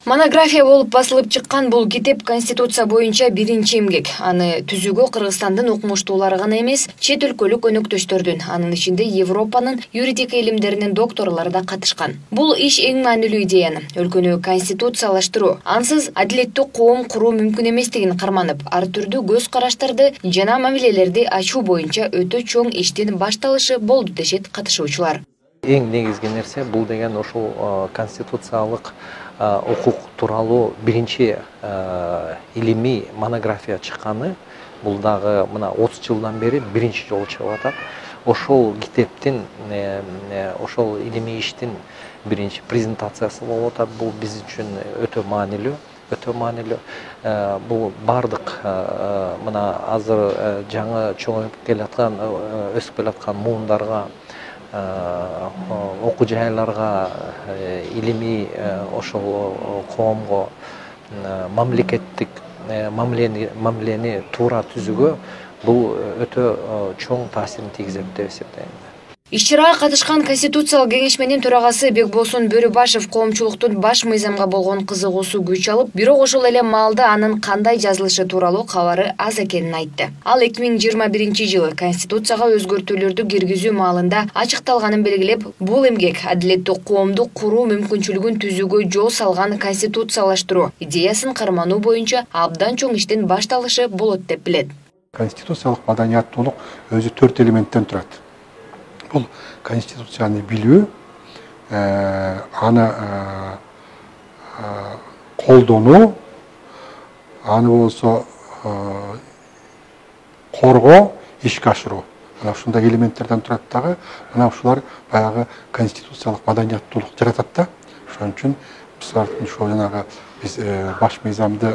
Монография болуп басылып чыккан бул китеп Конституция боюнча биринчи эмгек. Аны түзүүгө Кыргызстандын окумуштуулары гана эмес, чет өлкөлүк өнөктөштөрдүн, анын ичинде Европанын юридика илимдеринин докторлору да катышкан. Бул иш эң маанилүү идеяны өлкөнү конституциялаштыруу, ансыз адилеттүү коом куруу мүмкүн эместигин карманып, ар түрдүү көз караштарды жана мамилелерди ачуу боюнча өтө чоң иштин башталышы болду дешет катышуучулар. Эң негизги нерсе бул деген ошол конституциялык укук тууралуу биринчи илимий монография чыкканы. Бул дагы мына 30 жылдан бери биринчи жолу чыгып атат. Ошол китептин, ошол илимий иштин биринчи презентациясы болуп атат. Бул биз үчүн өтө маанилүү. Бул бардык мына азыр жаңы чоңоюп келаткан, өсүп келаткан муундарга, окуу жайларга, илимий ошол коомго мамлекеттик мамилени туура түзүүгө бул өтө чоң таасирин тийгизет деп эсептейм. Иш-чарага катышкан Конституциялык кеңешменин төрагасы Бекболсун Бөрүбашев коомчулуктун баш мыйзамга болгон кызыгуусу күч алып, бирок ошол эле маалда анын кандай жазылышы тууралуу кабары аз экенин айтты. Ал 2021 жылы Конституцияга өзгөртүүлөрдү киргизүү маалында ачыкталганын белгилеп, бул эмгек адилеттүү коомду куруу мүмкүнчүлүгүн түзүүгө жол салган конституциялаштыруу идеясын кармануу боюнча абдан чоң иштин башталышы болот деп билет. Конституциялык маданияттуулук өзү 4 элементтен турат. Бұл конституцияны билүү, аны колдонуу, аны болсо коргоо, ишке ашыруу. Мына ушундай элементтерден турат дагы, мына ушулар баягы конституциялык маданияттуулук жаратат да. Ошон үчүн ушул жанагы биз баш мыйзамды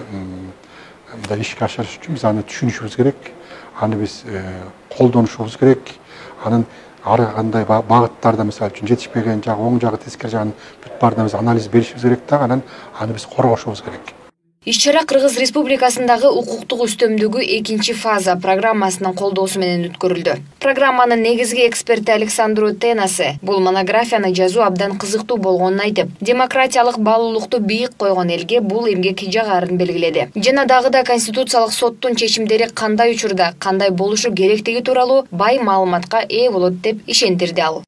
ишке ашырыш үчүн биз аны түшүнүшүбүз керек, аны биз колдонушубуз керек, анын ары кандай багыттарда мисалы үчүн жетишпеген жагы, оң жагы, тескери жагын бүт баарына биз анализ беришибиз керек да, анан аны биз коргошубуз керек. Иш-чара Кыргыз Республикасындагы укуктук үстөмдүгү 2-фаза программасынын колдоосу менен өткөрүлдү. Программанын негизги эксперти Александру Тенасе бул монографияны жазуу абдан кызыктуу болгонун айтып, демократиялык баалуулукту бийик койгон элге бул эмгек жагарын белгиледи. Жана дагы да Конституциялык соттун чечимдери кандай учурда, кандай болушу керектиги тууралуу бай маалыматка ээ болот деп ишендирди ал.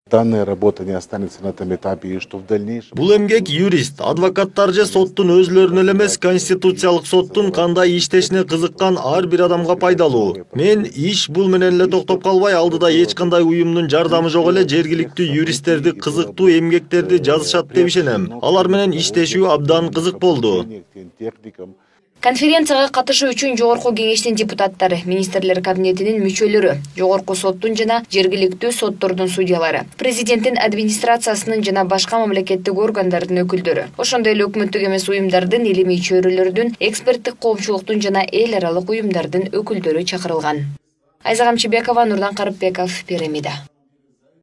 Данная работа не останется на этом этапе, и что в дальнейшем... Бул эмгек юрист, адвокаттар же соттун өзлөрүнө эле эмес, конституциялык соттун кандай иштешине кызыккан ар бир адамга пайдалуу. Мен иш бул менен эле токтоп калбай, алдыда эч кандай уюмдун жардамы жок эле жергиликтүү юристтерди кызыктуу эмгектерди жазышат деп ишенем. Алар менен иштешүү абдан кызык болду. Конференцияга катышуу үчүн Жогорку кеңештин депутаттары, министрлер кабинетинин мүчөлөрү, Жогорку соттун жана жергиликтүү соттордун судьялары, президенттин администрациясынын жана башка мамлекеттик органдардын өкүлдөрү, ошондой эле өкмөттүк эмес уюмдардын, илимий чөйрөлөрдүн, эксперттик коомчулуктун жана эл аралык уюмдардын өкүлдөрү чакырылган. Айза Камчыбекова, Нурдан Карыпбеков, Пирамида.